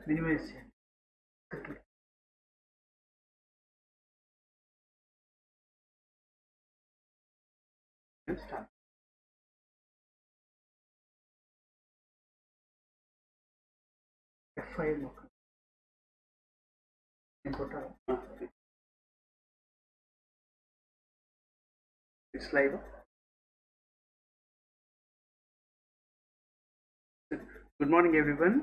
minimize చేయండి. Start. F5 నొక్కండి. నేను కొట్టాలా? It's live. Good morning, everyone.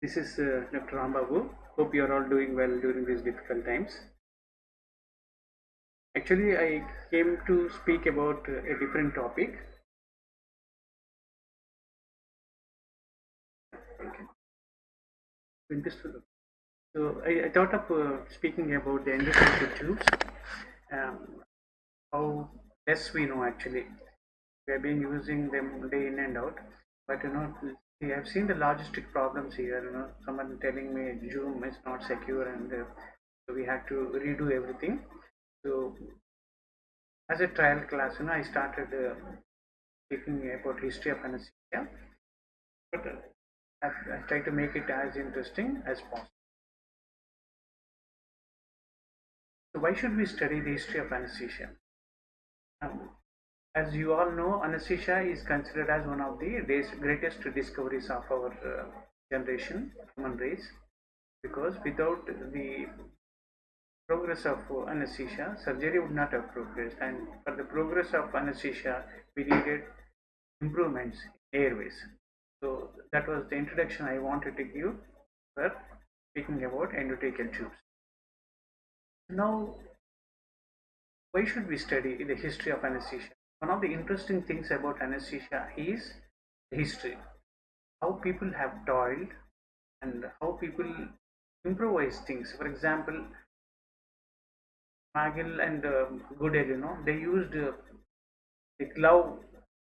This is Dr. Rambabu. Hope you are all doing well during these difficult times. Actually, I came to speak about a different topic. So I thought of speaking about the endotracheal tubes. How less we know actually. We have been using them day in and out, but we have seen the logistic problems here. Someone telling me Zoom is not secure, and so we had to redo everything. So as a trial class, I started speaking about history of anesthesia, but I try to make it as interesting as possible. So why should we study the history of anesthesia? As you all know, anesthesia is considered as one of the greatest discoveries of our generation, human race, because without the progress of anesthesia, surgery would not have progressed, and for the progress of anesthesia, we needed improvements in airways. So that was the introduction I wanted to give for speaking about endotracheal tubes. Now, why should we study the history of anesthesia? One of the interesting things about anesthesia is history, how people have toiled and how people improvise things. For example, Magill and Goodell, they used the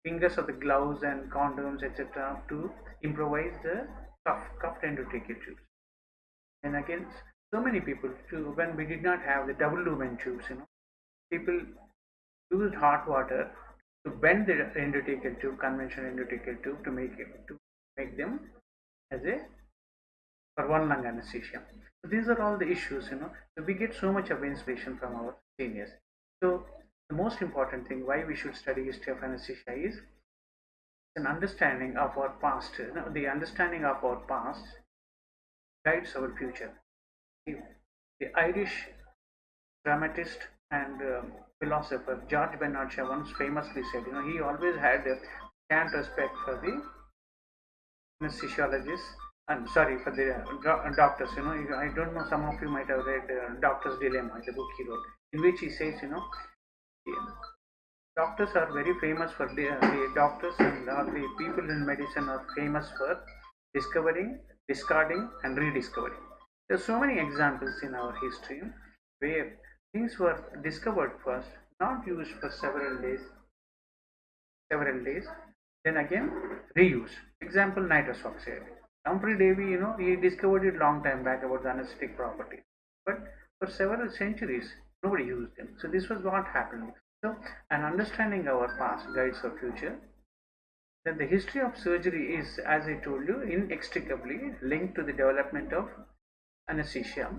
fingers of the gloves and condoms, etc., to improvise the cuffed endotracheal tubes. And again, so many people, when we did not have the double lumen tubes, people used hot water to bend the endotracheal tube, conventional endotracheal tube, to make them as a for one lung anesthesia. So these are all the issues, So we get so much of inspiration from our seniors. So the most important thing why we should study history of anesthesia is an understanding of our past. The understanding of our past guides our future. The Irish dramatist and philosopher George Bernard Shaw once famously said, he always had a scant respect for the anesthesiologists. I'm sorry, for the doctors. I don't know, some of you might have read Doctor's Dilemma, the book he wrote, in which he says, doctors are very famous for the doctors and the people in medicine are famous for discovering, discarding, and rediscovering. There are so many examples in our history where things were discovered first, not used for several days, then again reused. Example, nitrous oxide. Humphrey Davy, he discovered it long time back about the anesthetic properties, but for several centuries nobody used them. So this was what happened. So, an understanding our past guides our future. Then the history of surgery is, as I told you, inextricably linked to the development of anesthesia.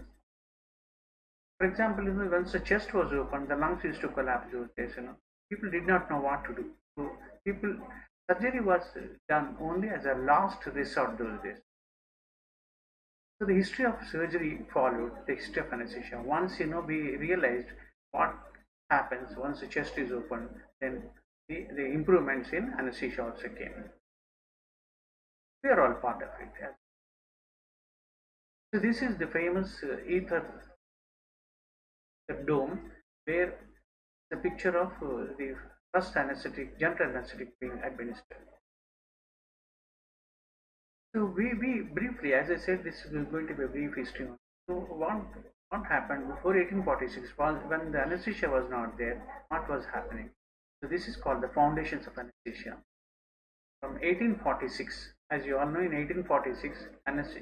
For example, once the chest was opened, the lungs used to collapse those days. People did not know what to do. So surgery was done only as a last resort those days. So the history of surgery followed the history of anesthesia. Once we realized what happens once the chest is open, then the improvements in anesthesia also came. We are all part of it. So this is the famous ether dome, where the picture of the first anesthetic, general anesthetic being administered. So we briefly, as I said, this is going to be a brief history. So what happened before 1846? When the anesthesia was not there, what was happening? So this is called the foundations of anesthesia. From 1846, as you all know, in 1846,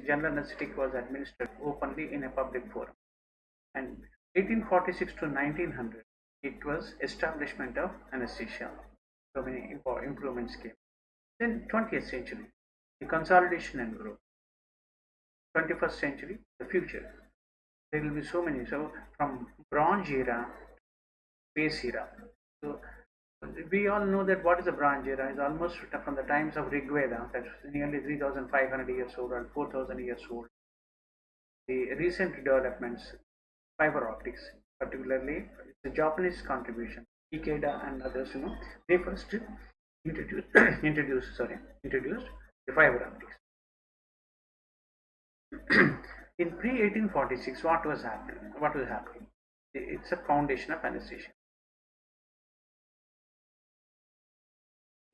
general anesthetic was administered openly in a public forum, and 1846 to 1900, it was establishment of anesthesia. So many improvements came. Then 20th century, the consolidation and growth. 21st century, the future. There will be so many. So from Bronze era, space era. So we all know that what is the Bronze era is almost from the times of Rig Veda, that's nearly 3,500 years old or 4,000 years old. The recent developments, fiber optics, particularly the Japanese contribution, Ikeda and others, they first introduced introduced the fiber optics. In pre-1846, what was happening? It's a foundation of anesthesia.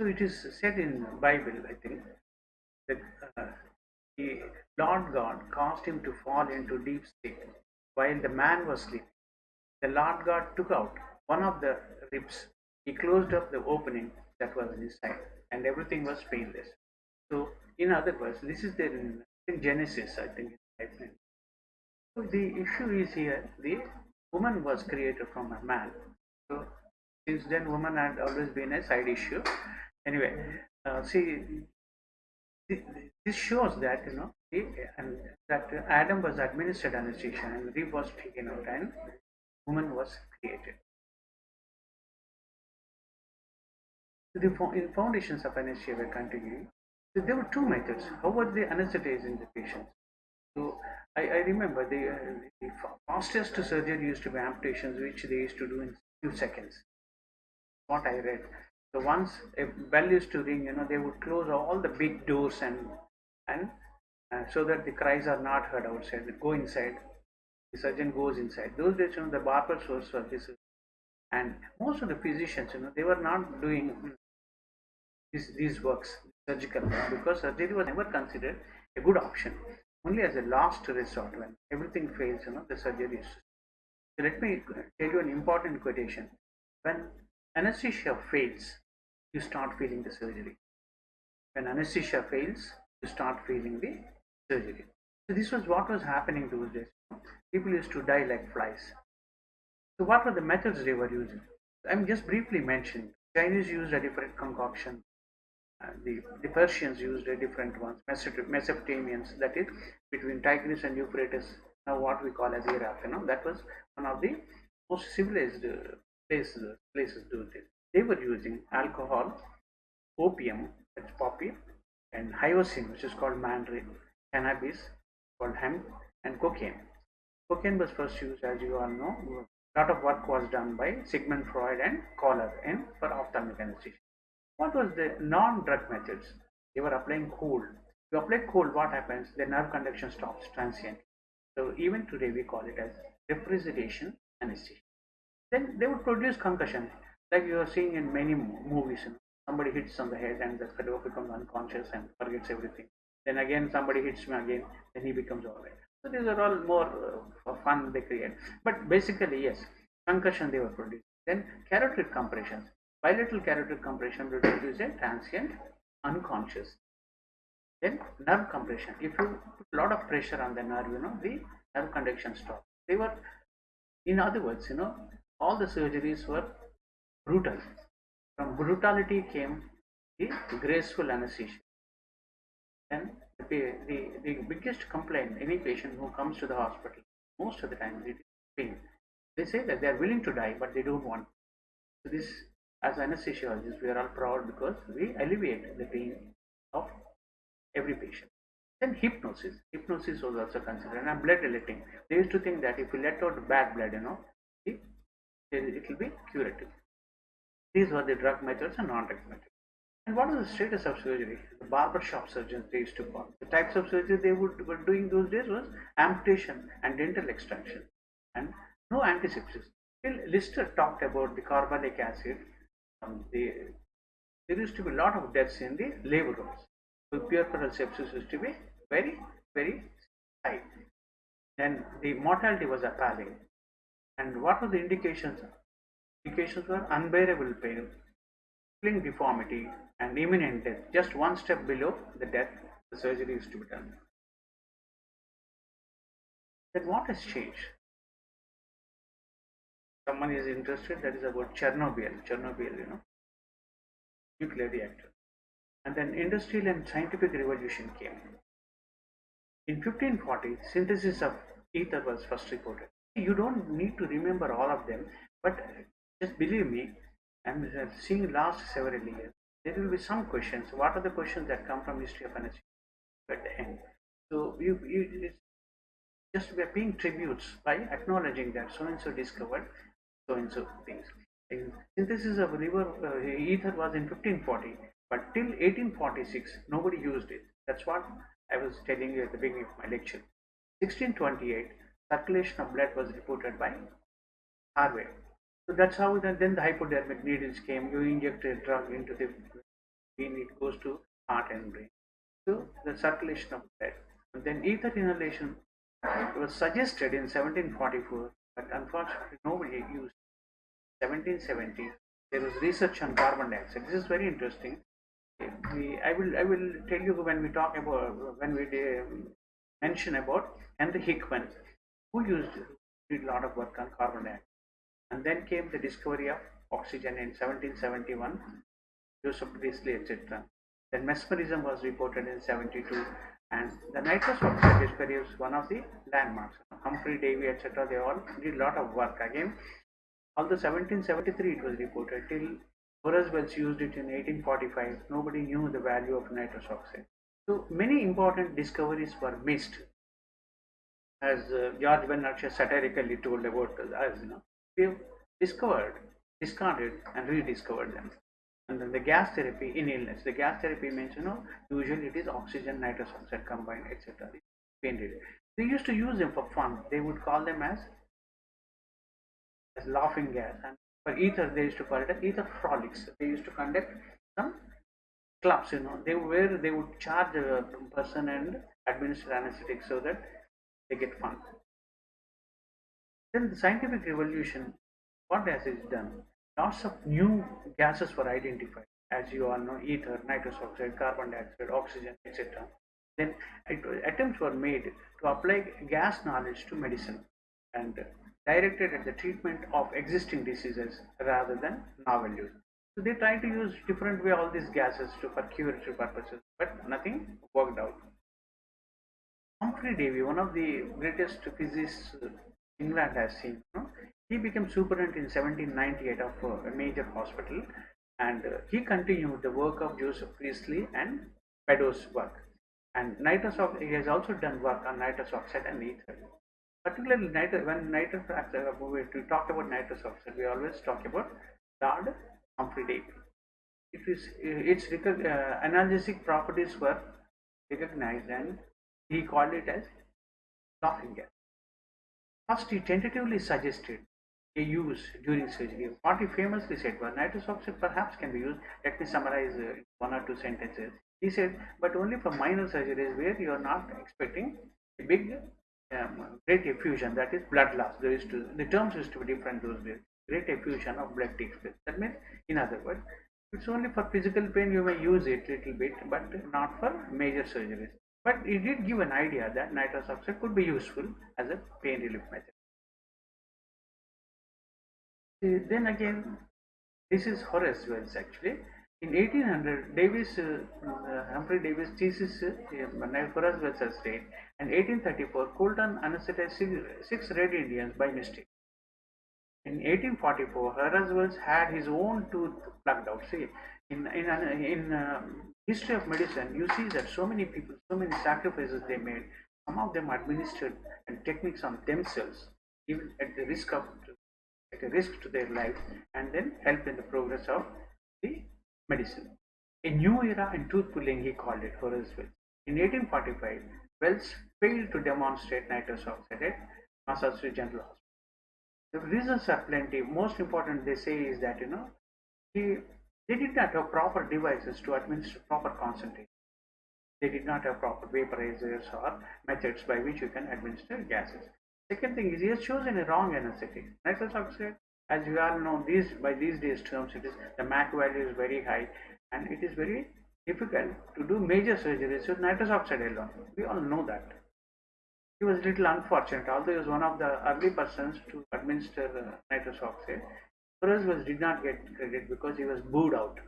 So it is said in Bible, I think, that the Lord God caused him to fall into deep sleep while the man was sleeping. The Lord God took out one of the ribs. He closed up the opening that was inside, and everything was painless. So, in other words, this is in Genesis, I think. So the issue is here: the woman was created from a man. So since then, woman had always been a side issue. Anyway, see, this shows that and that Adam was administered anesthesia and rib was taken out and woman was created. The foundations of anesthesia were continuing. So there were two methods. How was they anesthetizing the patients? So I remember the fastest surgery used to be amputations, which they used to do in few seconds. What I read. So once a bell used to ring, they would close all the big doors and so that the cries are not heard outside. They go inside. The surgeon goes inside. Those days, the barber source were this, and most of the physicians, they were not doing these works, surgical work, because surgery was never considered a good option. Only as a last resort, when everything fails, the surgery is. So let me tell you an important quotation. When anesthesia fails, you start feeling the surgery. When anesthesia fails, you start feeling the surgery. So this was what was happening those days. People used to die like flies. So what were the methods they were using? I'm just briefly mentioning. Chinese used a different concoction. The Persians used a different ones. Mesopotamians, that is between Tigris and Euphrates, now what we call as Iraq. That was one of the most civilized places do this. They were using alcohol, opium, that's poppy, and hyoscine, which is called mandarin, cannabis, called hemp, and cocaine. Cocaine was first used, as you all know. A lot of work was done by Sigmund Freud and Kohler for ophthalmic anesthesia. What was the non-drug methods? They were applying cold. If you apply cold, what happens? The nerve conduction stops transient. So even today we call it as refrigeration anesthesia. Then they would produce concussion, like you are seeing in many movies. Somebody hits on the head and the fellow becomes unconscious and forgets everything. Then again somebody hits me again, then he becomes alright. So these are all more fun they create. But basically, yes, concussion they were producing. Then carotid compressions. Bilateral carotid compression will produce a transient unconscious. Then nerve compression. If you put a lot of pressure on the nerve, the nerve conduction stops. They were, in other words, all the surgeries were brutal. From brutality came the graceful anesthesia. And the biggest complaint any patient who comes to the hospital, most of the time, it is pain. They say that they are willing to die, but they don't want. So this, as anesthesiologists, we are all proud because we alleviate the pain of every patient. Then hypnosis. Hypnosis was also considered, and blood letting. They used to think that if you let out bad blood, it will be curative. These were the drug methods and non-drug methods. And what was the status of surgery? The barbershop surgeons they used to call. The types of surgery they were doing those days was amputation and dental extraction, and no antisepsis. Till Lister talked about the carbolic acid. There used to be a lot of deaths in the labor rooms. So puerperal sepsis used to be very, very high. Then the mortality was appalling. And what were the indications? Indications were unbearable pain, crippling deformity, and imminent death. Just one step below the death, the surgery is to be done. Then what has changed? Someone is interested, that is about Chernobyl, nuclear reactor. And then industrial and scientific revolution came. In 1540, synthesis of ether was first reported. You don't need to remember all of them, but just believe me, I'm seeing last several years, there will be some questions. What are the questions that come from history of energy at the end? So it's just we are paying tributes by acknowledging that so and so discovered so and so things. Synthesis of river ether was in 1540, but till 1846 nobody used it. That's what I was telling you at the beginning of my lecture. 1628 circulation of blood was reported by Harvey. So that's how then the hypodermic needles came. You inject a drug into the vein, it goes to heart and brain. So the circulation of blood. And then ether inhalation was suggested in 1744, but unfortunately nobody used. 1770, there was research on carbon dioxide. This is very interesting. I will tell you when we talk about when we mention about Henry Hickman, who did a lot of work on carbon dioxide, and then came the discovery of oxygen in 1771, Joseph Priestley, etc. Then mesmerism was reported in 72, and the nitrous oxide discovery is one of the landmarks. Humphrey Davy, etc. They all did a lot of work again. Although 1773 it was reported, till Horace Wells used it in 1845, nobody knew the value of nitrous oxide. So many important discoveries were missed, as George Bernard Shaw satirically told about us. We have discovered, discarded, and rediscovered them. And then the gas therapy in illness. The gas therapy means, usually it is oxygen, nitrous oxide combined, etc. Pain relief. They used to use them for fun. They would call them as laughing gas, and for ether they used to call it as ether frolics. They used to conduct some clubs, they would charge a person and administer anesthetic so that they get fun. Then the scientific revolution, what has it done? Lots of new gases were identified, as you all know: ether, nitrous oxide, carbon dioxide, oxygen, etc. Then attempts were made to apply gas knowledge to medicine and directed at the treatment of existing diseases rather than novel use. So they try to use different way all these gases for curative purposes, but nothing worked out. Humphrey Davy, one of the greatest physicists England has seen, he became superintendent in 1798 of a major hospital, and he continued the work of Joseph Priestley and Beddoes' work. And nitrous oxide, he has also done work on nitrous oxide and ether. Particularly when nitrous oxide, we talk about nitrous oxide, we always talk about Lord Humphrey Davy. Its analgesic properties were recognized, and he called it as laughing gas. First, he tentatively suggested a use during surgery. What he famously said was, nitrous oxide perhaps can be used. Let me summarize one or two sentences. He said, but only for minor surgeries where you are not expecting a big great effusion, that is blood loss. The terms used to be different those days. Great effusion of blood takes place. That means, in other words, it's only for physical pain you may use it little bit, but not for major surgeries. But he did give an idea that nitrous oxide could be useful as a pain relief method. Then again, this is Horace Wells actually. In 1800, Humphrey Davis thesis, Horace Wells has said, and 1834, Colton anesthetized six Red Indians by mistake. In 1844, Horace Wells had his own tooth plucked out. See, in history of medicine, you see that so many people, so many sacrifices they made. Some of them administered and techniques on themselves, even at the risk to their life, and then help in the progress of the medicine. A new era in tooth pulling, he called it, Horace Wells. In 1845, Wells failed to demonstrate nitrous oxide at Massachusetts General Hospital. The reasons are plenty. Most important, they say, is that they did not have proper devices to administer proper concentration. They did not have proper vaporizers or methods by which you can administer gases. Second thing is, he has chosen a wrong anesthetic. Nitrous oxide, as you all know, by these days terms, it is the MAC value is very high, and it is very difficult to do major surgeries with nitrous oxide alone. We all know that. He was a little unfortunate, although he was one of the early persons to administer nitrous oxide. Horace Wells did not get credit because he was booed out.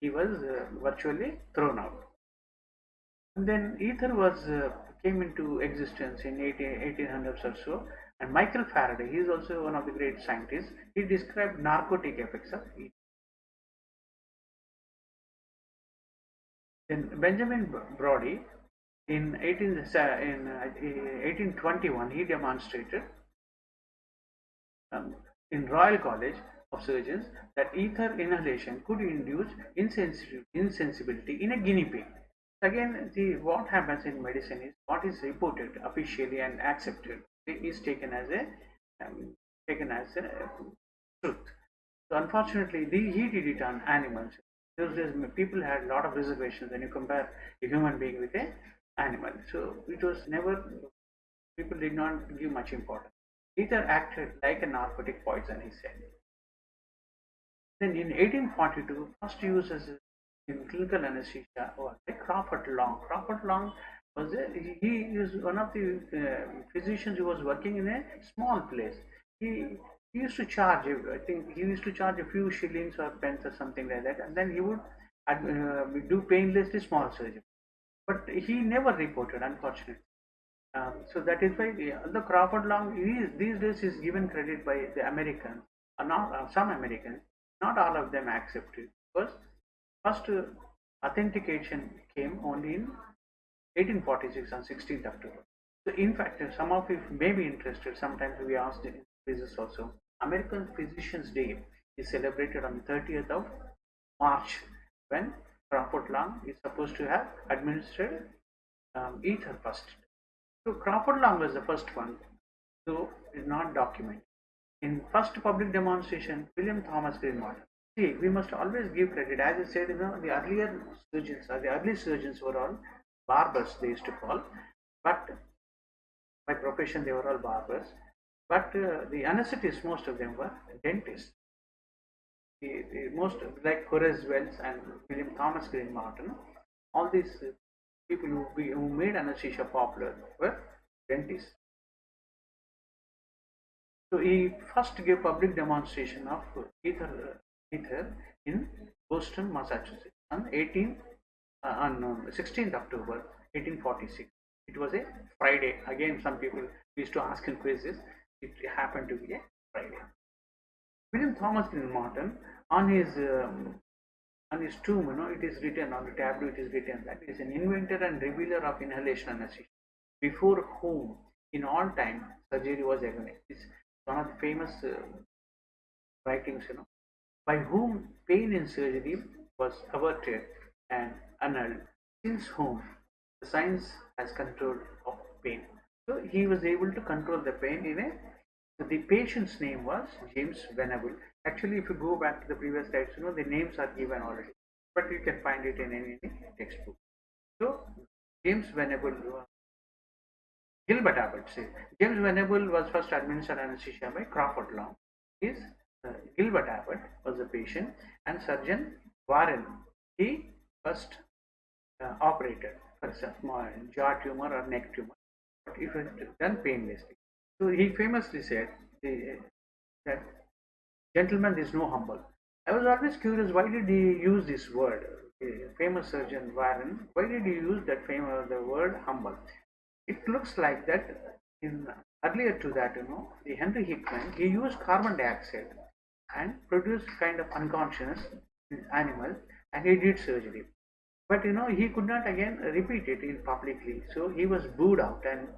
he was virtually thrown out. And then ether was came into existence in 1800s or so. And Michael Faraday, he is also one of the great scientists. He described narcotic effects of ether. Then Benjamin Brodie in 1821 he demonstrated um, in Royal College of Surgeons that ether inhalation could induce insensibility in a guinea pig. Again, what happens in medicine is what is reported officially and accepted is taken as a truth. So unfortunately, he did it on animals. Those days, people had a lot of reservations when you compare a human being with a animal. So it was never, people did not give much importance. Ether acted like a narcotic poison, he said. Then in 1842, first use as in clinical anesthesia was Crawford Long. Crawford Long was he is one of the physicians who was working in a small place. He used to charge, I think he used to charge a few shillings or pence or something like that, and then he would do painlessly small surgery. But he never reported, unfortunately. So that is why the Crawford Long these days is given credit by the Americans, not some Americans, not all of them accept it, because first authentication came only in 1846 on 16th October. So in fact, some of you may be interested. Sometimes we asked in quizzes also. American Physicians Day is celebrated on the 30th of March, when Crawford Long is supposed to have administered ether first. So Crawford Long was the first one, so is not documented. In first public demonstration, William Thomas Greenwater. See, we must always give credit. As I said, the earlier surgeons or the early surgeons were all barbers, they used to call, but by profession they were all barbers. But the anesthetists, most of them were dentists. The most like Horace Wells and William Thomas Green Martin, all these people who made anesthesia popular were dentists. So he first gave public demonstration of ether in Boston, Massachusetts on 16th October 1846. It was a Friday. Again, some people used to ask in quizzes. It happened to be a Friday. William Thomas Green Martin, on his tomb, it is written on the tableau. It is written that he is an inventor and revealer of inhalation anesthesia, before whom in all time surgery was agonized. It's one of the famous writings, by whom pain in surgery was averted and annulled, since whom the science has control of pain. So he was able to control the pain in a. So the patient's name was James Venable. Actually, if you go back to the previous slides, the names are given already, but you can find it in any textbook. So James Venable, Gilbert Abbott. James Venable was first administered anesthesia by Crawford Long. His Gilbert Abbott was the patient, and surgeon Warren, he first operated for a small jaw tumor or neck tumor, but if it done painlessly. So he famously said that, gentlemen, is no humble. I was always curious, why did he use this word? Famous surgeon Warren, why did he use that the word humble? It looks like that in earlier to that, the Henry Hickman, he used carbon dioxide and produced kind of unconscious animal, and he did surgery. But he could not again repeat it in publicly, so he was booed out. And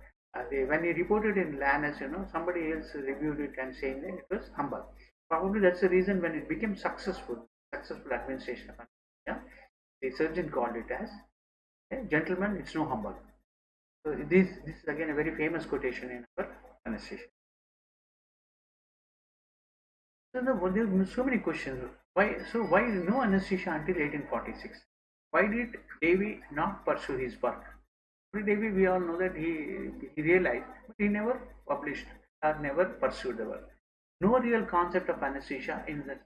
when he reported in Lannis, somebody else reviewed it and saying that it was humble. Probably that's the reason when it became successful administration of anesthesia, the surgeon called it as, gentlemen, it's no humble. So this is again a very famous quotation in our anesthesia. So there are so many questions. Why no anesthesia until 1846? Why did Davy not pursue his work? Davy, we all know that he realized, but he never published or never pursued the work. No real concept of anesthesia in the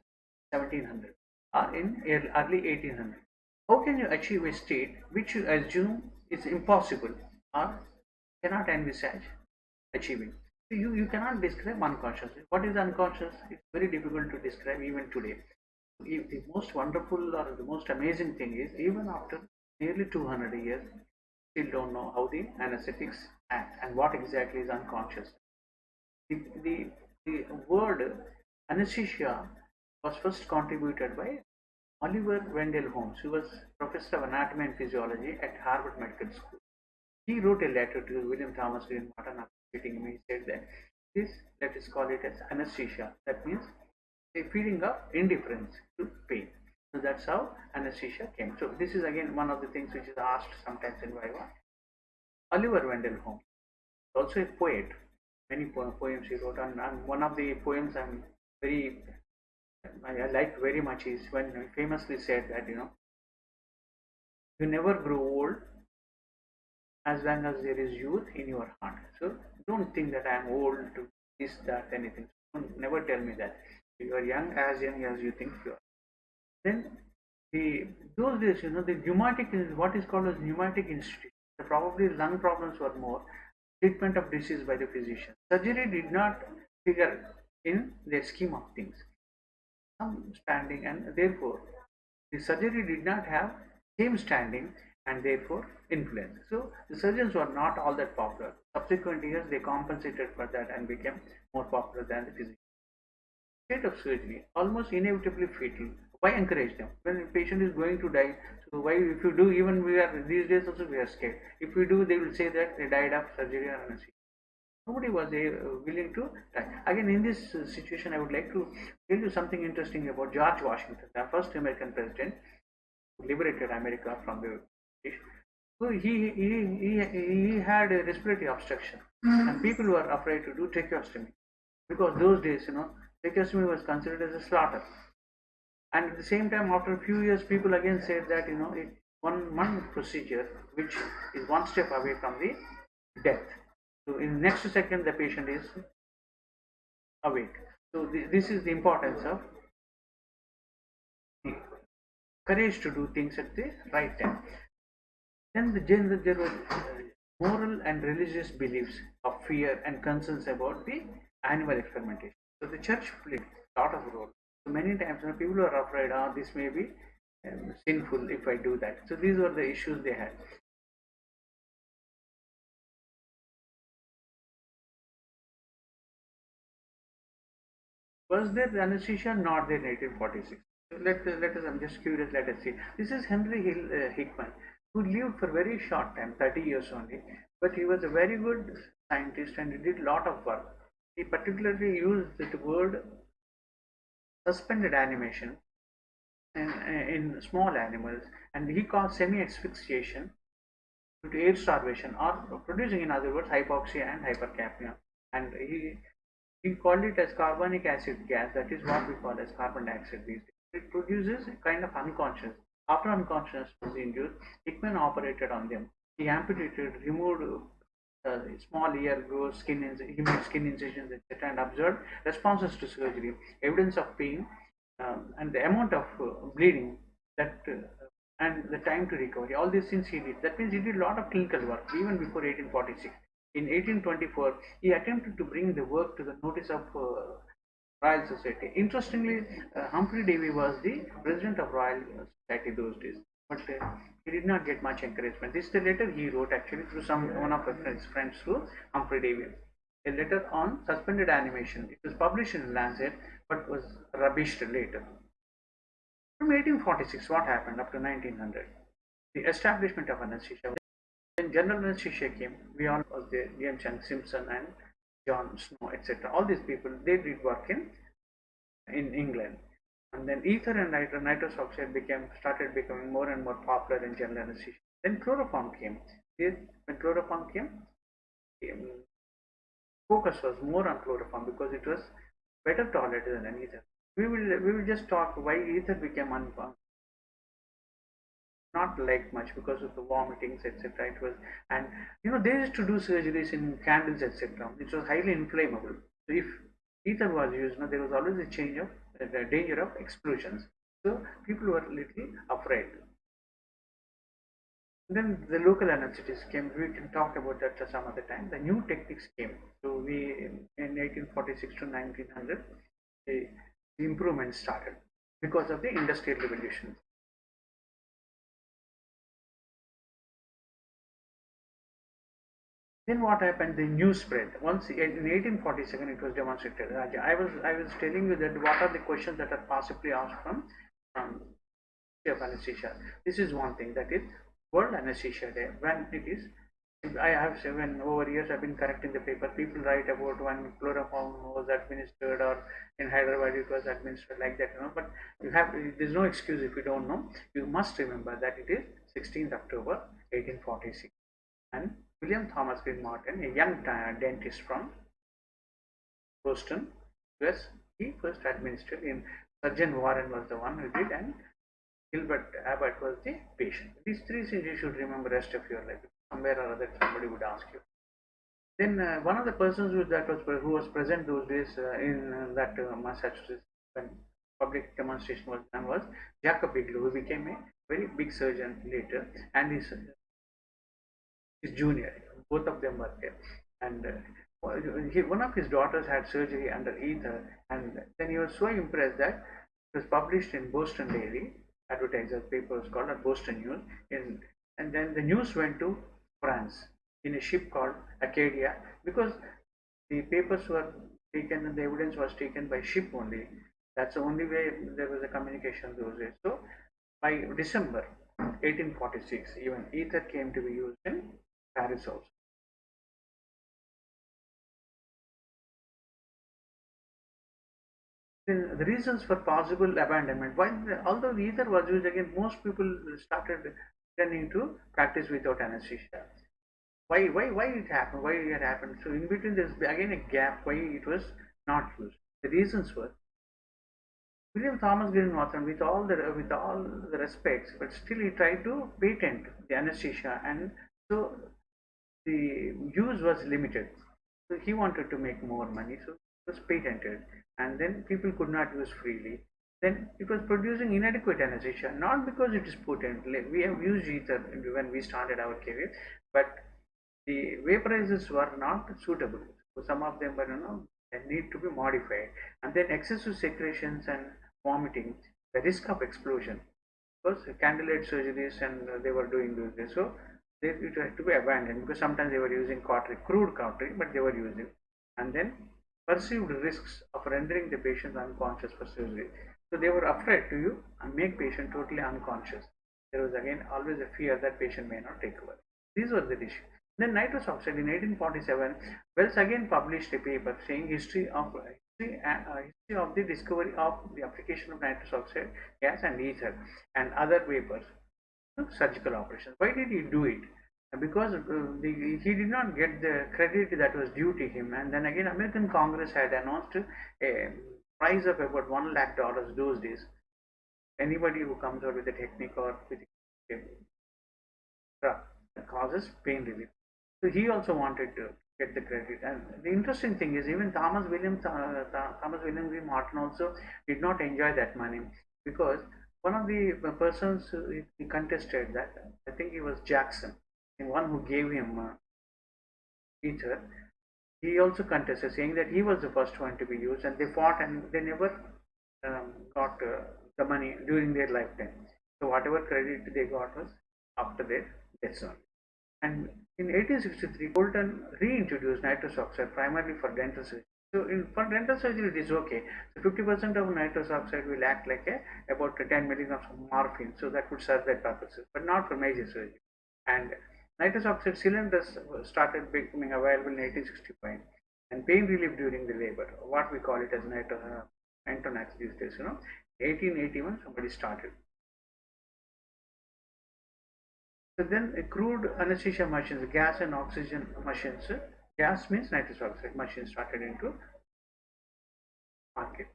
1700s or in early 1800s. How can you achieve a state which you assume is impossible or cannot envisage achieving? So you cannot describe unconscious. What is unconscious? It's very difficult to describe even today. The most wonderful or the most amazing thing is, even after nearly 200 years, still don't know how the anesthetics act and what exactly is unconscious. The, the, the word anesthesia was first contributed by Oliver Wendell Holmes, who was professor of anatomy and physiology at Harvard Medical School. He wrote a letter to William Thomas Green Martin after meeting him. He said that this, let us call it as anesthesia. That means a feeling of indifference to pain. So that's how anesthesia came. So this is again one of the things which is asked sometimes in Viva. Oliver Wendell Holmes, also a poet. Many poems he wrote, and one of the poems I like very much is when he famously said that you never grow old as long as there is youth in your heart. So don't think that I am old to this, that, anything. Don't, never tell me that. You are young as you think you are. Then those days, the pneumatic is what is called as pneumatic institute. Probably lung problems were more. Treatment of disease by the physician. Surgery did not figure in the scheme of things. Some standing, and therefore the surgery did not have same standing and therefore influence. So the surgeons were not all that popular. Subsequent years they compensated for that and became more popular than the physician. State of surgery almost inevitably fatal. Why encourage them when the patient is going to die? So why, if you do, even we are these days also we are scared. If we do, they will say that they died of surgery or anesthesia. Nobody was willing to die. Again, in this situation, I would like to tell you something interesting about George Washington, the first American president who liberated America from the British. So he had a respiratory obstruction, and people were afraid to do tracheostomy because those days, tracheostomy was considered as a slaughter. And at the same time, after a few years, people again said that it's one procedure which is one step away from the death. So in the next second, the patient is awake. So this is the importance of the courage to do things at the right time. Then there were moral and religious beliefs of fear and concerns about the animal experimentation. So the church played a lot of role. So many times people are afraid, this may be sinful if I do that. So these were the issues they had. Was there anesthesia? Not there in 1846. Let us, I'm just curious, let us see. This is Henry Hickman, who lived for very short time, 30 years only, but he was a very good scientist and he did a lot of work. He particularly used the word suspended animation in small animals, and he called semi-asphyxiation due to air starvation or producing, in other words, hypoxia and hypercapnia. And he called it as carbonic acid gas. That is what we call as carbon dioxide these days. It produces a kind of unconscious. After unconsciousness was induced, Hickman operated on them. He amputated, removed small ear growths, he made skin incisions, etc., and observed responses to surgery, evidence of pain, and the amount of bleeding that and the time to recovery. All these things he did. That means he did a lot of clinical work even before 1846. In 1824, he attempted to bring the work to the notice of Royal Society. Interestingly, Humphrey Davy was the president of Royal Society those days, but he did not get much encouragement. This is the letter he wrote actually through one of his friends through Humphrey Davy. A letter on suspended animation. It was published in Lancet, but was rubbished later. From 1846, what happened up to 1900? The establishment of anesthesia. When general anesthesia came, we all was there, James and Simpson and John Snow, etc. All these people, they did work in England. And then ether and nitrous oxide started becoming more and more popular in general anesthesia. Then chloroform came. When chloroform came, focus was more on chloroform because it was better tolerated than ether. We will just talk why ether became not liked much because of the vomitings, etc. It was, and they used to do surgeries in candles, etc. It was highly inflammable. So if ether was used, there was always a the danger of explosions. So people were a little afraid. Then the local anesthetists came. We can talk about that some other time. The new techniques came. So we in 1846 to 1900, the improvements started. because of the industrial revolution. Then what happened? The news spread. Once in 1847, it was demonstrated. I was telling you that what are the questions that are possibly asked from of anesthesia. This is one thing, that is World Anesthesia Day. When it is, I have seven over years I've been correcting the paper. People write about when chloroform was administered, or in Hyderabad it was administered, like that, But you have, there's no excuse if you don't know. You must remember that it is 16th October 1846, and William Thomas Green Martin, a young dentist from Boston, US, he first administered in. Surgeon Warren was the one who did, and Gilbert Abbott was the patient. These three things you should remember rest of your life. Somewhere or other, somebody would ask you. Then one of the persons who was present those days in that Massachusetts, when public demonstration was done, was Jacob Bigelow, who became a very big surgeon later, and his junior. Both of them were there, and one of his daughters had surgery under ether, and then he was so impressed that it was published in Boston Daily Advertiser paper, was called Boston News, and then the news went to France in a ship called Acadia, because the papers were taken and the evidence was taken by ship only. That's the only way there was a communication those days. So by December 1846, even ether came to be used in Paris also. The reasons for possible abandonment. Although ether was used again, most people started turning to practice without anesthesia. Why it happened? Why it happened? So in between, there's again a gap. Why it was not used? The reasons were William Thomas Green Norton, with all the respects, but still he tried to patent the anesthesia, and so the use was limited. So he wanted to make more money, so it was patented, and then people could not use freely. Then it was producing inadequate anesthesia, not because it is potent. We have used ether when we started our career, but the vaporizers were not suitable. So some of them were, they need to be modified, and then excessive secretions and vomiting, the risk of explosion, because candlelight surgeries and they were doing this. So it had to be abandoned, because sometimes they were using cautery, crude cautery, but they were using, and then perceived risks of rendering the patient unconscious for surgery. So they were afraid to make patient totally unconscious. There was again always a fear that patient may not recover. These were the issues. Then nitrous oxide in 1847, Wells again published a paper saying history of the discovery of the application of nitrous oxide gas and ether and other vapors to surgical operations. Why did he do it? Because he did not get the credit that was due to him, and then again American Congress had announced a price of about $1 lakh those days. Anybody who comes out with a technique or with a drug that causes pain relief. So he also wanted to get the credit. And the interesting thing is, even Thomas William V. Martin also did not enjoy that money, because one of the persons he contested that, I think he was Jackson, the one who gave him ether. He also contested, saying that he was the first one to be used, and they fought and they never got the money during their lifetime. So whatever credit they got was after their deaths only. And in 1863, Bolton reintroduced nitrous oxide primarily for dental surgery. So for dental surgery, it is okay. So 50% of nitrous oxide will act like about 10 milligrams of morphine, so that would serve their purposes, but not for major surgery. And nitrous oxide cylinders started becoming available in 1865, and pain relief during the labor, what we call it as Antonax these days. 1881, somebody started. So then crude anesthesia machines, gas and oxygen machines, gas means nitrous oxide machines started into market.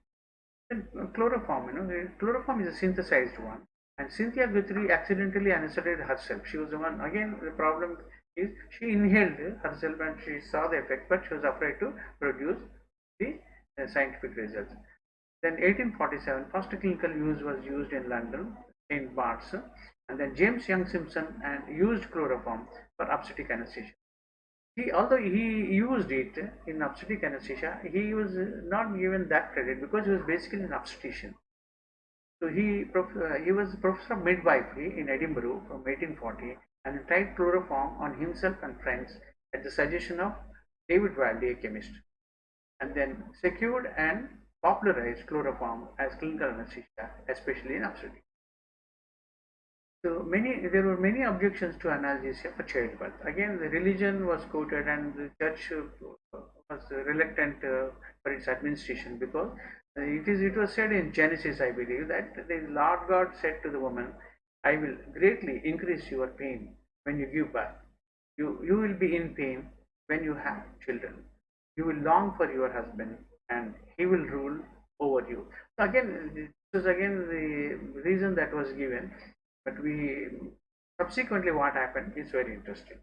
Then chloroform, chloroform is a synthesized one. And Cynthia Guthrie accidentally anesthetied herself. She was the one, again the problem is she inhaled herself and she saw the effect, but she was afraid to produce the scientific results. Then 1847, first clinical use was used in London, St. Bart's, and then James Young Simpson and used chloroform for obstetric anesthesia. Although he used it in obstetric anesthesia, he was not given that credit because he was basically an obstetrician. So he was professor of midwifery in Edinburgh from 1840 and tried chloroform on himself and friends at the suggestion of David Wiley, a chemist, and then secured and popularized chloroform as clinical anesthesia, especially in obstetrics. So there were many objections to analgesia for childbirth. Again, the religion was quoted, and the church was reluctant for its administration because it was said in Genesis, I believe, that the Lord God said to the woman, "I will greatly increase your pain when you give birth. You will be in pain when you have children. You will long for your husband, and he will rule over you." So again, this was again the reason that was given, but we subsequently what happened is very interesting.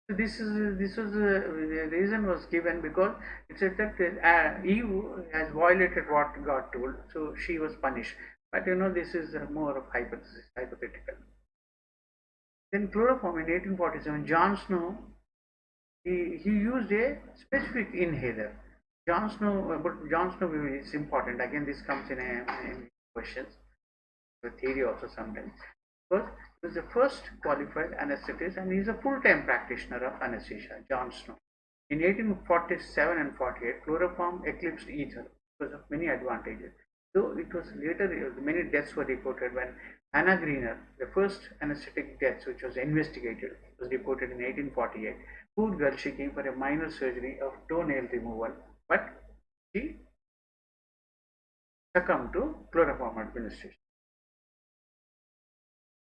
So this was the reason was given because it said that Eve has violated what God told, so she was punished. But this is more of hypothetical. Then chloroform in 1847, John Snow, he used a specific inhaler. But John Snow is important. Again, this comes in questions, the theory also sometimes. Because he was the first qualified anesthetist and he is a full-time practitioner of anesthesia, John Snow. In 1847 and 48, chloroform eclipsed ether because of many advantages. Though it was later, many deaths were reported when Anna Greener, the first anesthetic death which was investigated, was reported in 1848. Poor girl, she came for a minor surgery of toenail removal, but she succumbed to chloroform administration.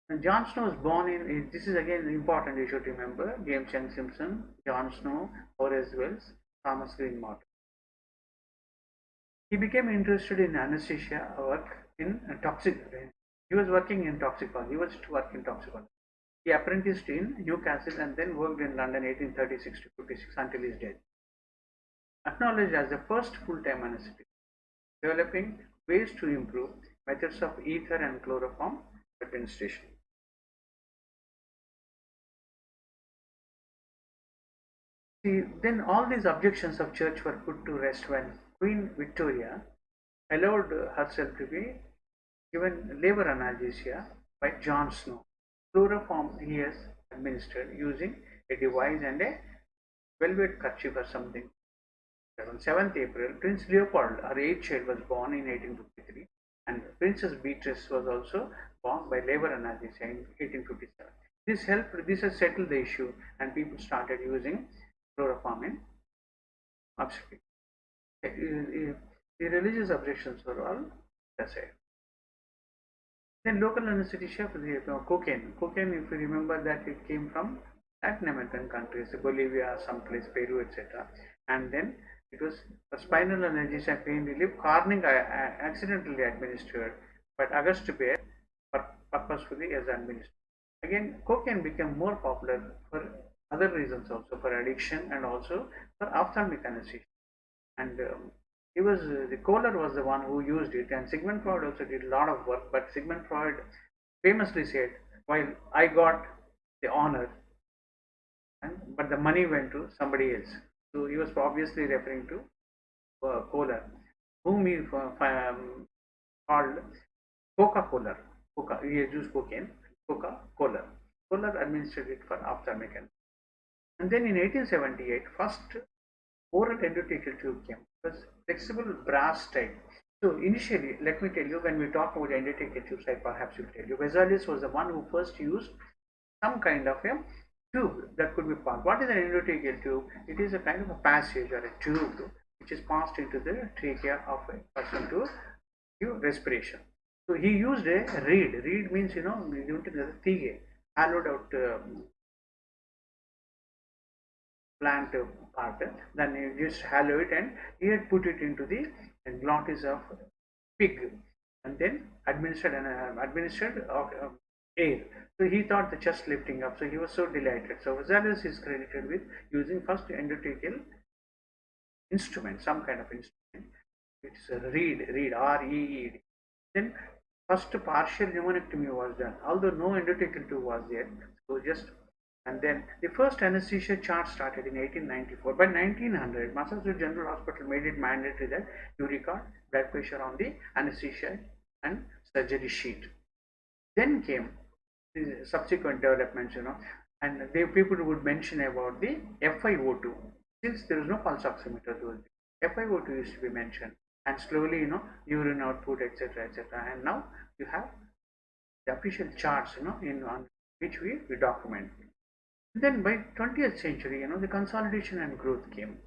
And John Snow was born in, this is again important, you should remember, James Young Simpson, John Snow, Horace Wells, Thomas Green Morton. He became interested in anesthesia work in he was working in toxicology, he was to work in toxicology. He apprenticed in Newcastle and then worked in London 1836 to 56 until his death. Acknowledged as the first full-time anesthetist, developing ways to improve methods of ether and chloroform administration. See, then all these objections of church were put to rest when Queen Victoria allowed herself to be given labor analgesia by John Snow. Chloroform he has administered using a device and a velvet kerchief or something. On 7th April, Prince Leopold, her eighth child, was born in 1853, and Princess Beatrice was also born by labor analgesia in 1857. This has settled the issue, and people started using chloroform in obstetrics. The religious objections were all aside. Then local anesthesia for the cocaine. Cocaine, if you remember that it came from Latin American countries, Bolivia, someplace, Peru, etc. And then it was a spinal analgesia, pain relief. Corning accidentally administered, but Auguste Bear purposefully as administered. Again, cocaine became more popular for other reasons also, for addiction and also for ophthalmic anesthesia. And the Kohler was the one who used it, and Sigmund Freud also did a lot of work. But Sigmund Freud famously said, "While I got the honor, but the money went to somebody else." So he was obviously referring to Kohler, whom he called Coca-Cola. He used cocaine, Coca-Cola. Kohler administered it for ophthalmic. And then in 1878, first oral endotracheal tube came. It was flexible brass type. So initially, let me tell you, when we talk about endotracheal tubes, I perhaps will tell you, Vesalius was the one who first used some kind of a tube that could be passed. What is an endotracheal tube? It is a kind of a passage or a tube which is passed into the trachea of a person to give respiration. So he used a reed. Reed means, tige, hollowed out plant part. Then you just hollow it and he had put it into the glottis of pig and then administered air. So he thought the chest lifting up. So he was so delighted. So Vesalius is credited with using first endotracheal instrument, some kind of instrument. It's a reed, R-E-E-D. Then first partial pneumonectomy was done, although no endotracheal tube was there. So just, and then the first anesthesia chart started in 1894. By 1900, Massachusetts General Hospital made it mandatory that you record blood pressure on the anesthesia and surgery sheet. Then came the subsequent developments, and people would mention about the FiO2. Since there is no pulse oximeter, FiO2 used to be mentioned, and slowly, urine output, etc., etc. And now you have the official charts, in on which we document. Then by 20th century, the consolidation and growth came.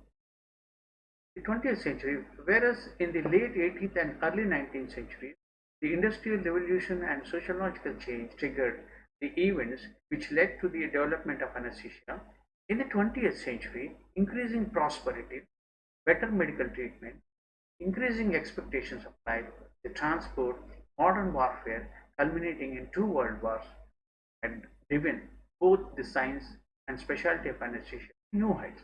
The 20th century, whereas in the late 18th and early 19th century, the industrial revolution and sociological change triggered the events which led to the development of anesthesia. In the 20th century, increasing prosperity, better medical treatment, increasing expectations of life, the transport, modern warfare, culminating in two world wars, had driven both the science and specialty of anesthesia to new heights.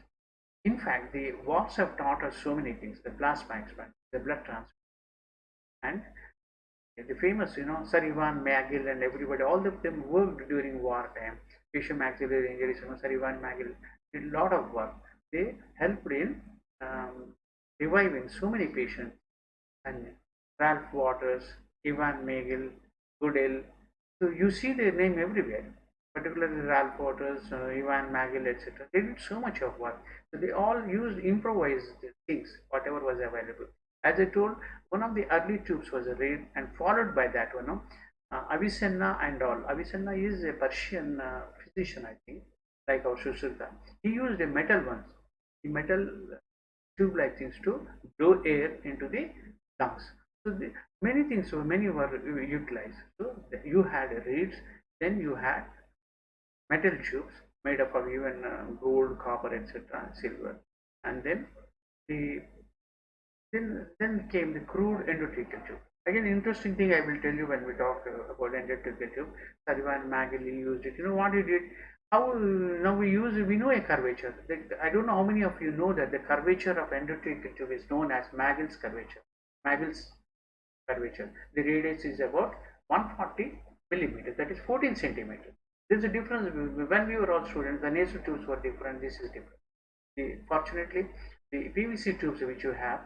In fact, the wars have taught us so many things: the plasma expansion, the blood transfer, and the famous, Sir Ivan Magill and everybody, all of them worked during wartime. Facial maxillary injuries, Sir Ivan Magill did a lot of work. They helped in reviving so many patients. And Ralph Waters, Ivan Magill, Goodell. So you see their name everywhere, particularly Ralph Waters, Ivan Magill, etc. They did so much of work. So they all used improvised things, whatever was available. As I told, one of the early tubes was a reed, and followed by that one, Avicenna and all. Avicenna is a Persian physician, I think, like our Sushruta. He used a metal one, the metal tube-like things to blow air into the lungs. So many things, so many were utilized. So you had reeds, then you had metal tubes made up of even gold, copper, etc., silver, and then the then came the crude endotracheal tube. Again, interesting thing I will tell you when we talk about endotracheal tube. Sullivan Magill used it. You know what he did? How now we know a curvature. I don't know how many of you know that the curvature of endotracheal tube is known as Magill's curvature. Magill's curvature. The radius is about 140 millimeters. That is 14 centimeters. There's a difference. When we were all students, the nasal tubes were different. This is different. Fortunately, the PVC tubes which you have,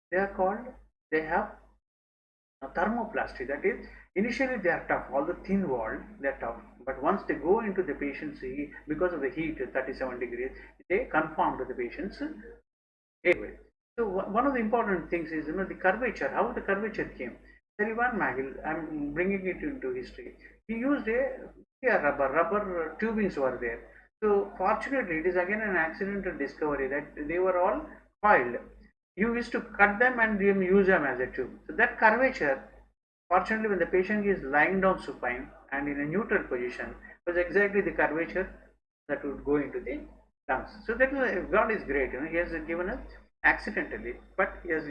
they have a thermoplasty. That is, initially they are tough, all the thin walled, they are tough. But once they go into the patient's, because of the heat, 37 degrees, they conform to the patient's airway. So one of the important things is, the curvature, how the curvature came. Sir Ivan Magill, I'm bringing it into history. He used a rubber tubings were there. So fortunately, it is again an accidental discovery that they were all coiled. You used to cut them and then use them as a tube. So that curvature, fortunately, when the patient is lying down supine and in a neutral position, was exactly the curvature that would go into the lungs. So that God is great. He has given us accidentally, but he has.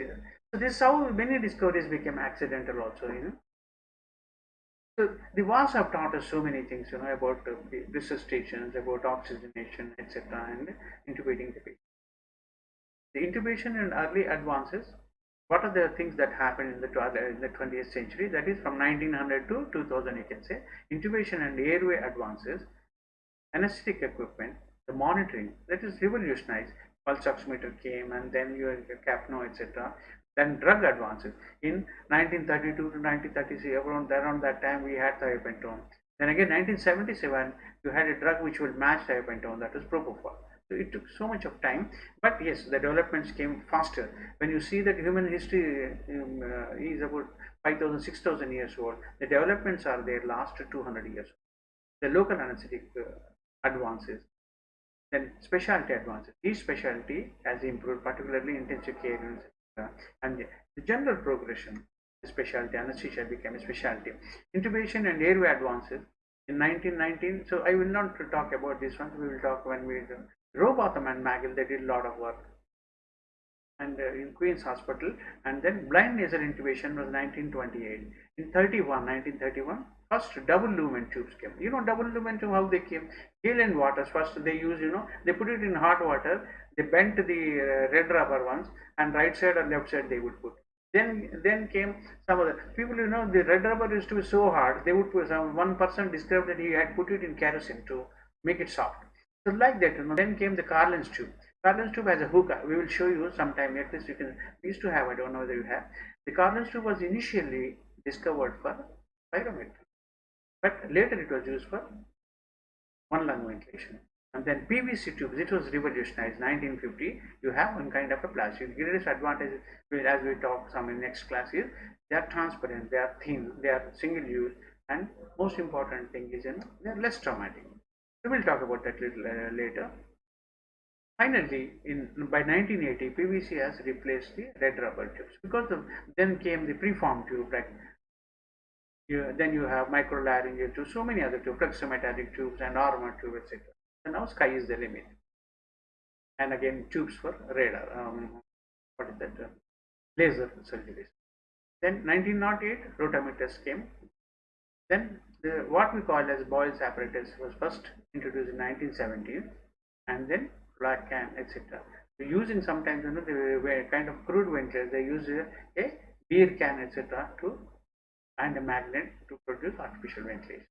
So this is how many discoveries became accidental also. So the wars have taught us so many things, about resuscitations, about oxygenation, etc., and intubating the patient. The intubation and early advances. What are the things that happened in the 20th century? That is from 1900 to 2000, you can say. Intubation and airway advances, anesthetic equipment, the monitoring, that is revolutionized. Pulse oximeter came, and then your capno, etc. Then drug advances. In 1932 to 1933, around that time, we had thiopentone. Then again, 1977, you had a drug which will match thiopentone, that is propofol. So it took so much of time, but yes, the developments came faster. When you see that human history is about 5,000, 6,000 years old, the developments are there last 200 years. The local anesthetic advances, then specialty advances. Each specialty has improved, particularly intensive care units, and the general progression. The specialty anesthesia became a specialty. Intubation and airway advances in 1919. So I will not talk about this one. We will talk when we Robotham and Magill, they did a lot of work, and in Queen's Hospital. And then blind nasal intubation was 1928. In 1931, first double lumen tubes came. Double lumen tube, how they came? Hale and Waters, first they used, they put it in hot water, they bent the red rubber ones, and right side or left side they would put. Then came some other people, the red rubber used to be so hard, they would put, one person described that he had put it in kerosene to make it soft. So like that, then came the Carlin's tube. Carlin's tube has a hook. We will show you sometime. At least you can. We used to have. I don't know whether you have. The Carlin's tube was initially discovered for pyrometry. But later it was used for one lung ventilation. And then PVC tubes, it was revolutionized 1950. You have one kind of a plastic. The greatest advantage, as we talk some in next class, is they are transparent, they are thin, they are single use, and most important thing is, they are less traumatic. We will talk about that little later. Finally, by 1980, PVC has replaced the red rubber tubes because then came the preformed tube, like then you have microlaryngeal tubes, so many other tubes, flexometallic tubes and armor tube, etc. So now sky is the limit. And again, tubes for radar, what is that? Laser surgeries. Then 1908, rotameters came. Then what we call as Boyle's apparatus was first introduced in 1970, and then black can, etc. So using sometimes, they were kind of crude ventilators. They use a beer can, etc. to and a magnet to produce artificial ventilation.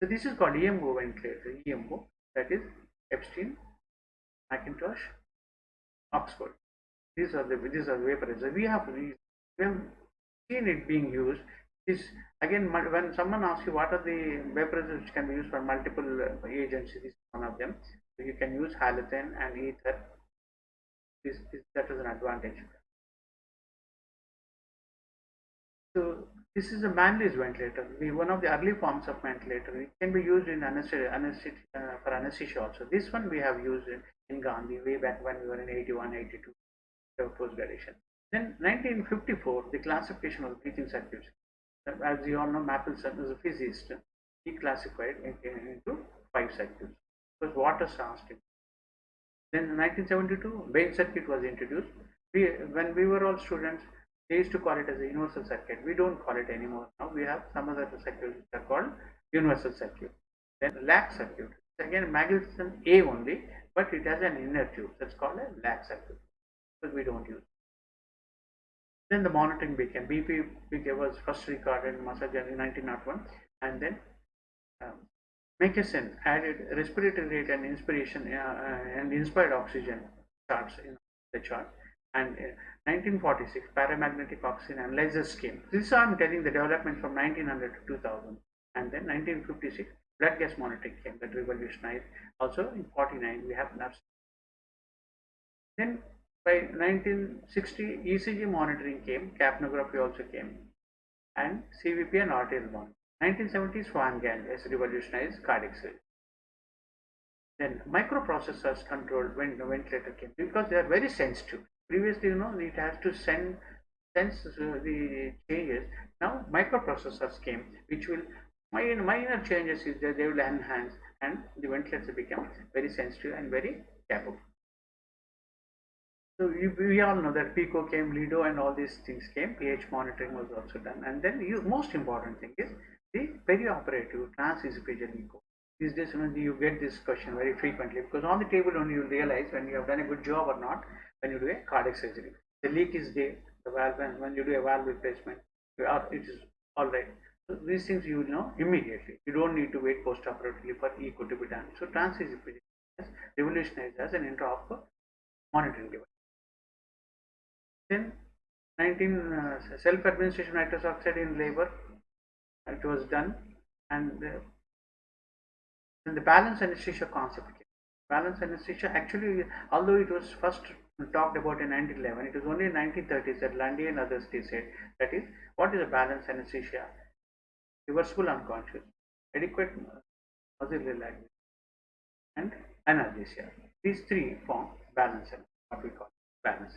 So this is called EMO ventilator. EMO, that is Epstein, Macintosh, Oxford. These are the vaporizers. We have seen it being used. This again, when someone asks you what are the vaporizers which can be used for multiple agents, this is one of them. So you can use halogen and ether. That is an advantage. So this is a Manley's ventilator, one of the early forms of ventilator. It can be used in for anesthesia also. This one we have used in Gandhi way back when we were in 81, 82, post-graduation. Then 1954, the classification of breathing circuits. As you all know, Mapleson is a physicist. He classified into 5 circuits. First, water transit. Then in 1972, Bain circuit was introduced. When we were all students, they used to call it as a universal circuit. We don't call it anymore now. We have some other circuits which are called universal circuit. Then LAC circuit. Again, Mapleson A only, but it has an inner tube. That's called a LAC circuit, because we don't use. Then the monitoring became BP was first recorded in Massachusetts in 1901, and then Mckesson added respiratory rate and inspiration and inspired oxygen charts in the chart. And 1946, paramagnetic oxygen analyzers came. This I'm telling the development from 1900 to 2000. And then 1956, blood gas monitoring came, that revolutionized. Also in 49, we have nurse. Then by 1960, ECG monitoring came, capnography also came, and CVP and arterial monitor. 1970s, Swan-Ganz has revolutionized cardiac surgery. Then microprocessors controlled when the ventilator came, because they are very sensitive. Previously, it has to sense the changes. Now microprocessors came, which will minor changes is that they will enhance, and the ventilator become very sensitive and very capable. So we all know that PICO came, Lido, and all these things came. pH monitoring was also done, and then most important thing is the perioperative transesophageal echo. These days, you get this question very frequently, because on the table only you realize when you have done a good job or not when you do a cardiac surgery. The leak is there, the valve, when you do a valve replacement, it is all right. So these things you will know immediately. You don't need to wait post-operatively for echo to be done. So transesophageal has revolutionized as an intra-op monitoring device. Then 19 self-administration nitrous oxide in labor, it was done, and the balance anesthesia concept came. Balance anesthesia, actually, although it was first talked about in 1911, it was only in 1930s that Lundy and others said, that is, what is a balance anesthesia? Reversible unconscious, adequate muscle relaxation, and analgesia. These three form balance, what we call balance.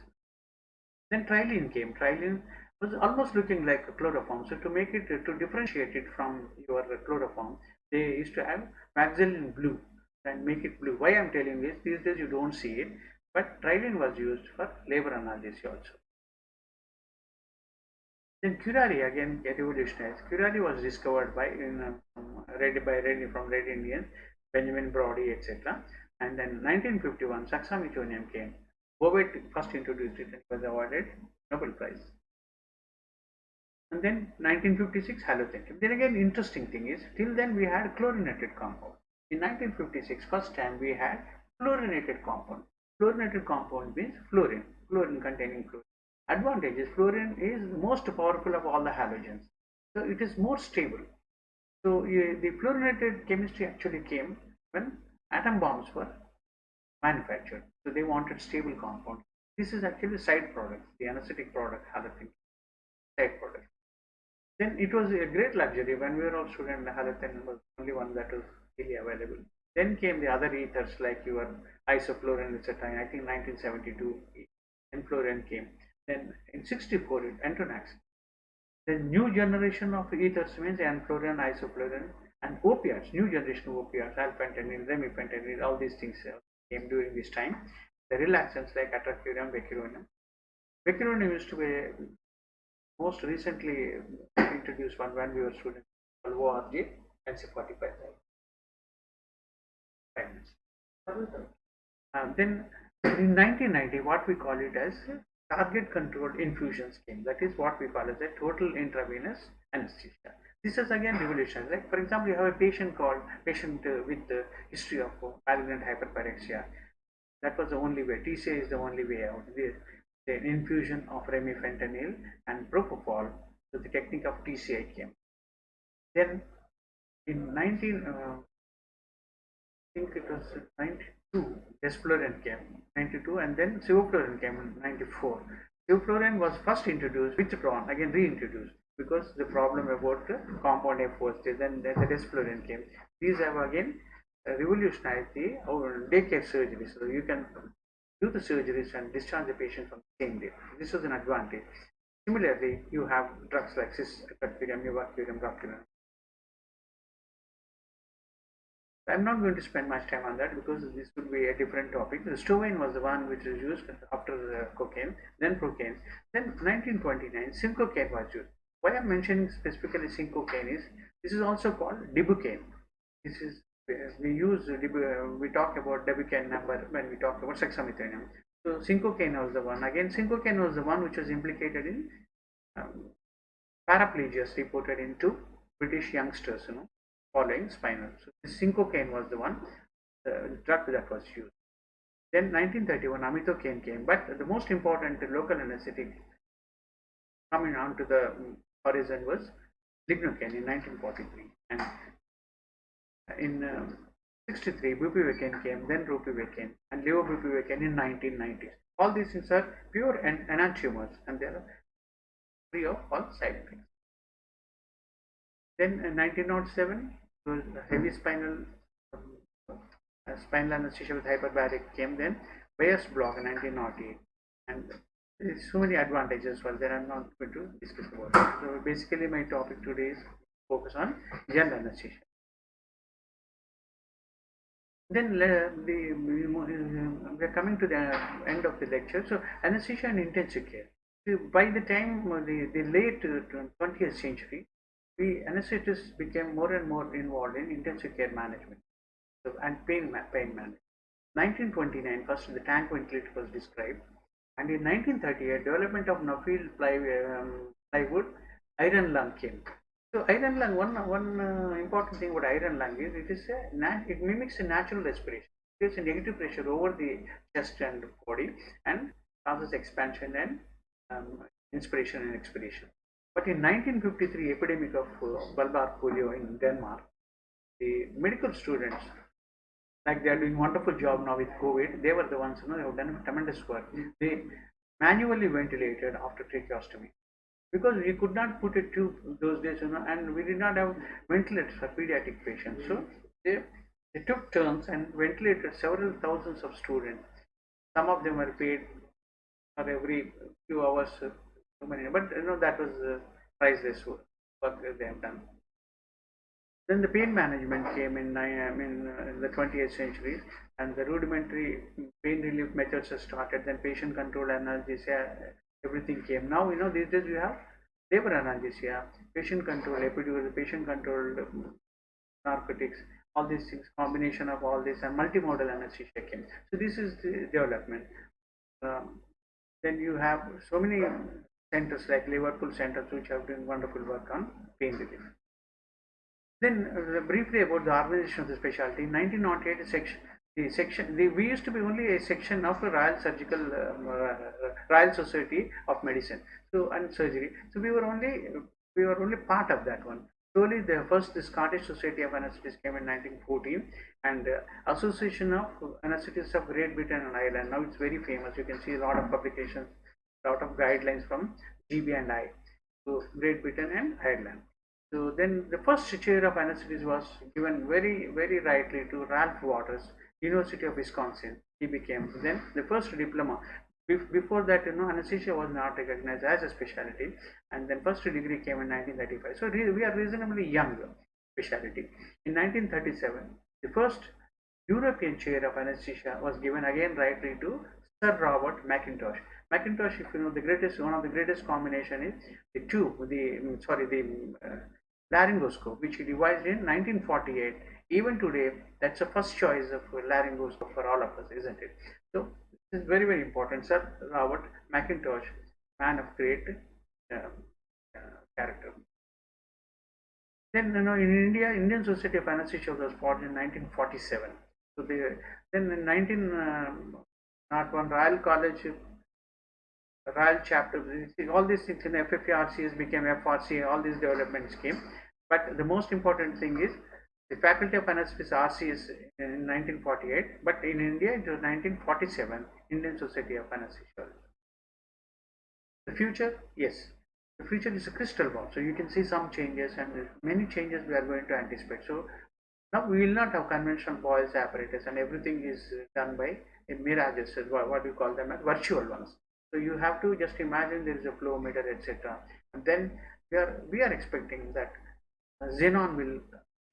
Then trilene came. Trilene was almost looking like a chloroform. So to make it, to differentiate it from your chloroform, they used to have maxillin blue and make it blue. Why I'm telling this, these days you don't see it, but trilene was used for labor analgesia also. Then curare again revolutionized. Curare was discovered by from Red Indians, Benjamin Brodie, etc. And then 1951, succinylcholine came. Bobet first introduced it and was awarded Nobel Prize. And then 1956, halogen. Then again, interesting thing is, till then we had chlorinated compound. In 1956, first time we had fluorinated compound. Fluorinated compound means fluorine containing fluorine. Advantage is fluorine is most powerful of all the halogens. So it is more stable. So the fluorinated chemistry actually came when atom bombs were manufactured. So they wanted stable compound. This is actually side product, the anesthetic product, halogen side product. Then it was a great luxury when we were all students. Halogen was the only one that was really available. Then came the other ethers like your isofluorine, etc. I think 1972, enfluorine came. Then in 64, Entonax. The new generation of ethers means enfluorine, isofluorine, and opiates. New generation of opiates, alpentanyl, remifentanil, all these things came during this time. The relaxants like atropine, becuronium. Becuronium used to be most recently introduced one when we were students, ORG and C45. Then in 1990, what we call it as target controlled infusion scheme. That is what we call as a total intravenous anesthesia. This is again revolutionary. Like for example, you have a patient with the history of malignant hyperpyrexia. That was the only way. TCA is the only way out. The infusion of remifentanil and propofol. So the technique of TCA came. Then in 19, I think it was 92, desflurane came 92, and then sevoflurane came in 94. Sevoflurane was first introduced, withdrawn, again reintroduced because the problem about the compound F was there. Then the desflurane came. These have again revolutionized the daycare surgery. So you can do the surgeries and discharge the patient from the same day. This was an advantage. Similarly, you have drugs like cisplatin, mivacurium, rocuronium. I'm not going to spend much time on that because this would be a different topic. The Stovine was the one which was used after cocaine, then procaine. Then 1929, syncocaine was used. Why I'm mentioning specifically syncocaine is this is also called dibucaine. This is we talk about dibucaine number when we talk about hexamethonium. So syncocaine was the one. Again, syncocaine was the one which was implicated in paraplegias reported in two British youngsters, following spinal. So syncocaine was the one, the drug that was used. Then 1931, amitocaine came, but the most important local anesthetic coming onto the horizon was lignocaine in 1943, and in 63, bupivacaine came, then ropivacaine, and levobupivacaine in 1990s. All these things are pure enantiomers, and they are free of all side effects. Then in 1907, was heavy spinal anesthesia with hyperbaric came. Then Bayes block in 1908, and there is so many advantages for that. I'm not going to discuss about it. So basically, my topic today is focus on general anesthesia. Then we are coming to the end of the lecture. So anesthesia and intensive care. So by the time the late 20th century, anesthetists became more and more involved in intensive care management and pain management. 1929, first the tank ventilator was described, and in 1938, development of no-field plywood iron lung came. So iron lung, one important thing about iron lung is it mimics a natural respiration. It creates a negative pressure over the chest and body and causes expansion and inspiration and expiration. But in 1953 epidemic of bulbar polio in Denmark, the medical students, like they are doing wonderful job now with COVID, they were the ones who have done tremendous work. They manually ventilated after tracheostomy because we could not put a tube those days, and we did not have ventilators for pediatric patients. So they took turns and ventilated several thousands of students. Some of them were paid for every few hours, but that was priceless work they have done. Then the pain management came in the 20th century, and the rudimentary pain relief methods have started. Then patient control analgesia, everything came. Now these days we have labor analgesia, patient control, epidural, patient controlled narcotics, all these things, combination of all this, and multimodal anesthesia came. So this is the development. Then you have so many centers like Liverpool centers which have done wonderful work on pain relief. Then briefly about the organization of the specialty. In 1908, we used to be only a section of the Royal Society of Medicine, and surgery. So we were only part of that one. Slowly, the Scottish Society of Anaesthetists came in 1914, and Association of Anaesthetists of Great Britain and Ireland. Now it's very famous. You can see a lot of publications, a lot of guidelines from GB and I, so Great Britain and Ireland. So then the first chair of anesthetics was given very rightly to Ralph Waters, University of Wisconsin. He became then the first diploma. Before that, anesthesia was not recognized as a specialty, and then first degree came in 1935. So we are reasonably young specialty. In 1937, the first European chair of anesthesia was given again rightly to Sir Robert Mackintosh. Mackintosh, if you know, one of the greatest combination is the laryngoscope, which he devised in 1948. Even today, that's the first choice of laryngoscope for all of us, isn't it? So this is very important. Sir Robert Mackintosh, man of great uh, character. Then, in India, Indian Society of Anesthesia was formed in 1947. So then in 1901, Royal College, Royal Chapter, all these things in FFRCs became FRC, all these developments came. But the most important thing is the Faculty of Anesthetics RCS in 1948, but in India it was 1947, Indian Society of Anesthesia. The future, yes, the future is a crystal ball, so you can see some changes, and many changes we are going to anticipate. So now we will not have conventional boils apparatus, and everything is done by mirages, what we call them as virtual ones. So you have to just imagine there is a flow meter, etc. And then we are expecting that xenon will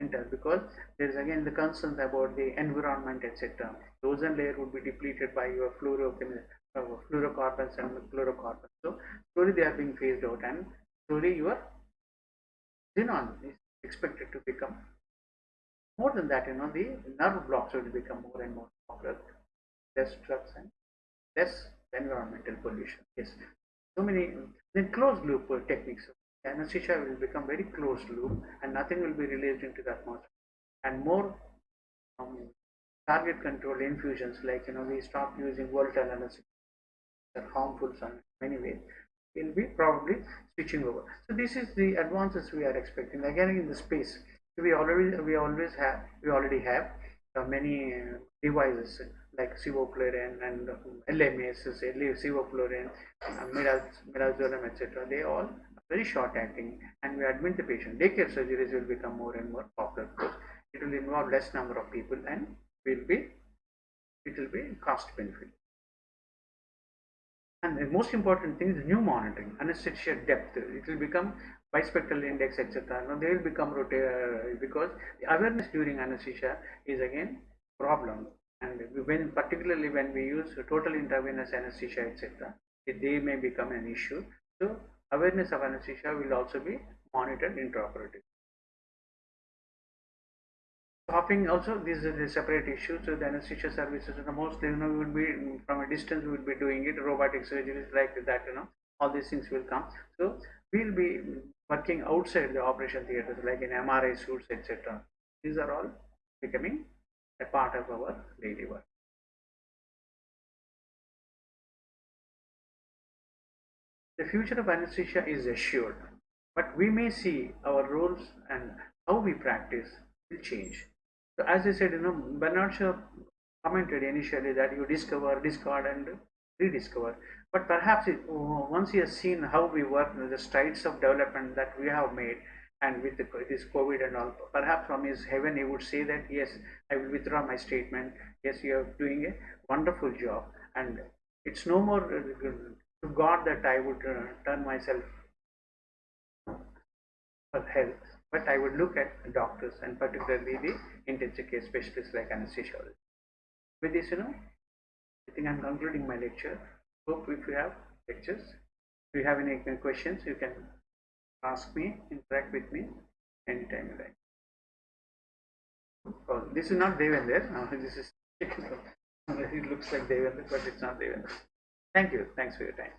enter, because there is again the concerns about the environment, etc. The ozone layer would be depleted by your fluorocarbons and fluorocarbons. So slowly they are being phased out, and slowly your xenon is expected to become more than that. The nerve blocks will become more and more popular, less drugs and less environmental pollution. Yes, so many. Then closed loop techniques. Anesthesia will become very closed loop, and nothing will be released into the atmosphere, and more target control infusions, like we stop using volatile anesthesia that are harmful in many ways. Will be probably switching over. So this is the advances we are expecting. Again, in the space, we already have many devices like sevoflurane and LMS, sevoflurane, midazolam, etc. They all very short acting, and we admit the patient. Daycare surgeries will become more and more popular because it will involve less number of people, and it will be cost benefit. And the most important thing is new monitoring, anesthesia depth. It will become bispectral index, etc. Now they will become because the awareness during anesthesia is again problem. And particularly when we use total intravenous anesthesia, etc., they may become an issue. So awareness of anesthesia will also be monitored intraoperatively. Coughing also, this is a separate issue. So the anesthesia services, the most we will be from a distance, we will be doing it. Robotic surgeries like that, all these things will come. So we will be working outside the operation theaters, like in MRI suits, etc. These are all becoming a part of our daily work. The future of anesthesia is assured, but we may see our roles and how we practice will change. So as I said, Bernard Shaw commented initially that you discover, discard, and rediscover. But perhaps once he has seen how we work, the strides of development that we have made, and with this COVID and all, perhaps from his heaven he would say that yes, I will withdraw my statement. Yes, you are doing a wonderful job, and it's no more to God that I would turn myself for health, but I would look at doctors, and particularly the intensive care specialists like anesthesiologists. With this, I think I'm concluding my lecture. Hope if you have lectures, if you have any questions, you can ask me, interact with me anytime you like. Oh, this is not Devendra. No, this is it looks like Devendra, but it's not Devendra. Thank you. Thanks for your time.